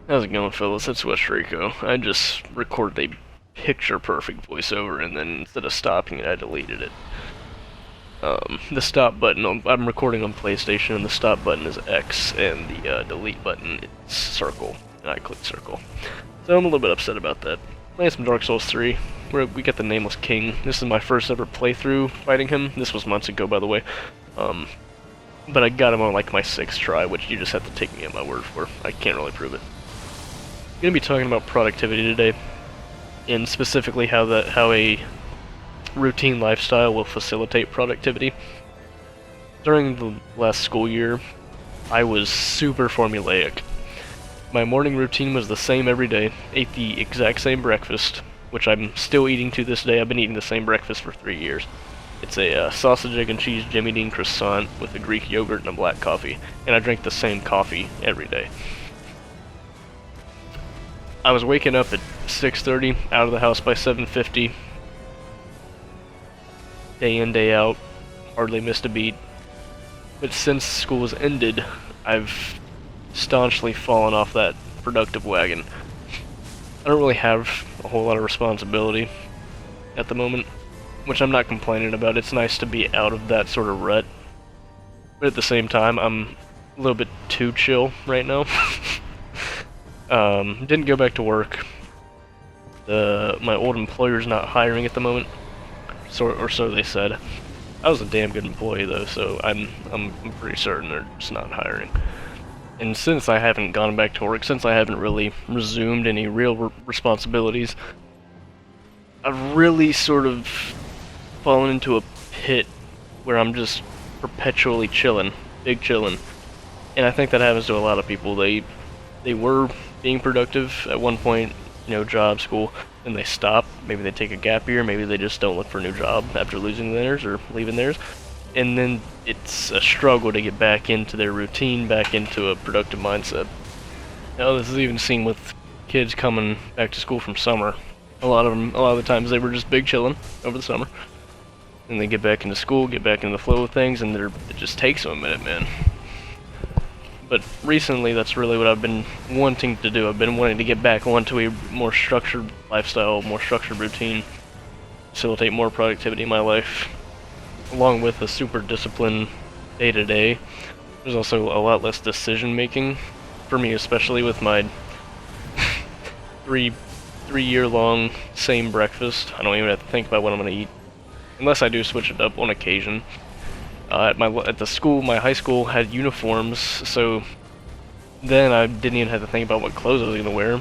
How's it going, fellas? It's West Rico. I just recorded a picture-perfect voiceover, and then instead of stopping it, I deleted it. The stop button, I'm recording on PlayStation, and the stop button is X, and the delete button is circle, and I clicked circle. So I'm a little bit upset about that. Playing some Dark Souls 3, where we get the Nameless King. This is my first ever playthrough fighting him. This was months ago, by the way. But I got him on like my 6th try, which you just have to take me at my word for. I can't really prove it. I'm going to be talking about productivity today, and specifically how a routine lifestyle will facilitate productivity. During the last school year, I was super formulaic. My morning routine was the same every day, ate the exact same breakfast, which I'm still eating to this day. I've been eating the same breakfast for 3 years. It's a sausage, egg, and cheese Jimmy Dean croissant with a Greek yogurt and a black coffee, and I drink the same coffee every day. I was waking up at 6:30, out of the house by 7:50. Day in, day out, hardly missed a beat. But since school has ended, I've staunchly fallen off that productive wagon. I don't really have a whole lot of responsibility at the moment, which I'm not complaining about. It's nice to be out of that sort of rut. But at the same time, I'm a little bit too chill right now. Didn't go back to work. My old employer's not hiring at the moment, or so they said. I was a damn good employee though, so I'm pretty certain they're just not hiring. And since I haven't gone back to work, since I haven't really resumed any real responsibilities, I've really sort of fallen into a pit where I'm just perpetually chilling, big chilling. And I think that happens to a lot of people. They were being productive at one point, job, school, and they stop. Maybe they take a gap year, maybe they just don't look for a new job after losing theirs or leaving theirs. And then it's a struggle to get back into their routine, back into a productive mindset. Now, this is even seen with kids coming back to school from summer. A lot of the times they were just big chilling over the summer. And they get back into school, get back into the flow of things, and it just takes them a minute, man. But recently, that's really what I've been wanting to do. I've been wanting to get back onto a more structured lifestyle, more structured routine, facilitate more productivity in my life, along with a super disciplined day-to-day. There's also a lot less decision-making for me, especially with my three-year-long same breakfast. I don't even have to think about what I'm going to eat, unless I do switch it up on occasion. At the school, my high school had uniforms, so then I didn't even have to think about what clothes I was gonna wear.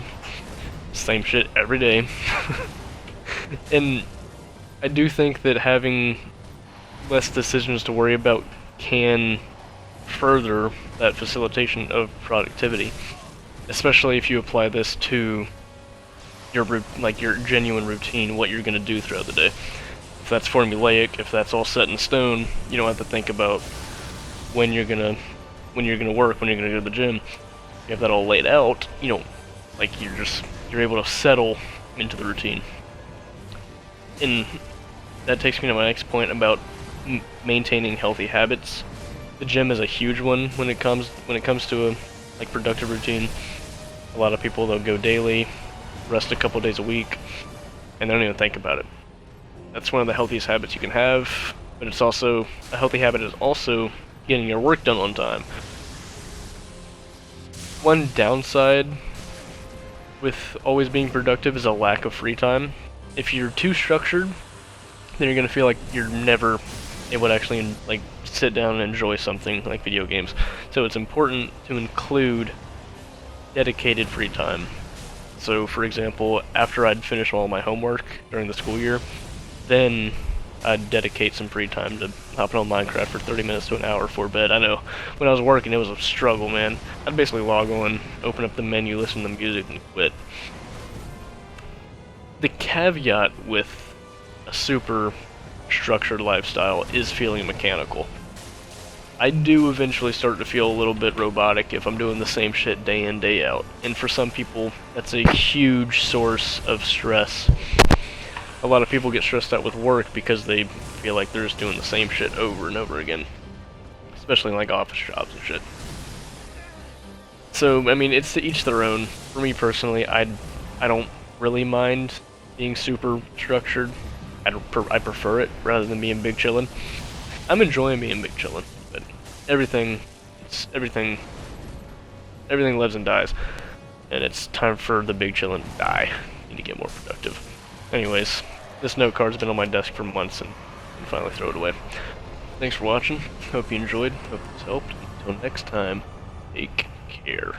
Same shit every day. And I do think that having less decisions to worry about can further that facilitation of productivity, especially if you apply this to your genuine routine, what you're gonna do throughout the day. If that's formulaic, if that's all set in stone, you don't have to think about when you're gonna work, when you're gonna go to the gym. You have that all laid out, you're able to settle into the routine. And that takes me to my next point about maintaining healthy habits. The gym is a huge one when it comes to a productive routine. A lot of people, they'll go daily, rest a couple days a week, and they don't even think about it. That's one of the healthiest habits you can have, but it's also, a healthy habit is also getting your work done on time. One downside with always being productive is a lack of free time. If you're too structured, then you're gonna feel like you're never able to actually sit down and enjoy something like video games. So it's important to include dedicated free time. So for example, after I'd finish all my homework during the school year, then I'd dedicate some free time to hopping on Minecraft for 30 minutes to an hour before bed. I know, when I was working, it was a struggle, man. I'd basically log on, open up the menu, listen to the music, and quit. The caveat with a super structured lifestyle is feeling mechanical. I do eventually start to feel a little bit robotic if I'm doing the same shit day in, day out. And for some people, that's a huge source of stress. A lot of people get stressed out with work because they feel like they're just doing the same shit over and over again. Especially in office jobs and shit. So I mean, it's to each their own. For me personally, I don't really mind being super structured. I prefer it rather than being big chillin'. I'm enjoying being big chillin', but everything, it's everything lives and dies, and it's time for the big chillin' to die. Need to get more productive. Anyways, this note card's been on my desk for months, and finally throw it away. Thanks for watching. Hope you enjoyed. Hope this helped. Until next time, take care.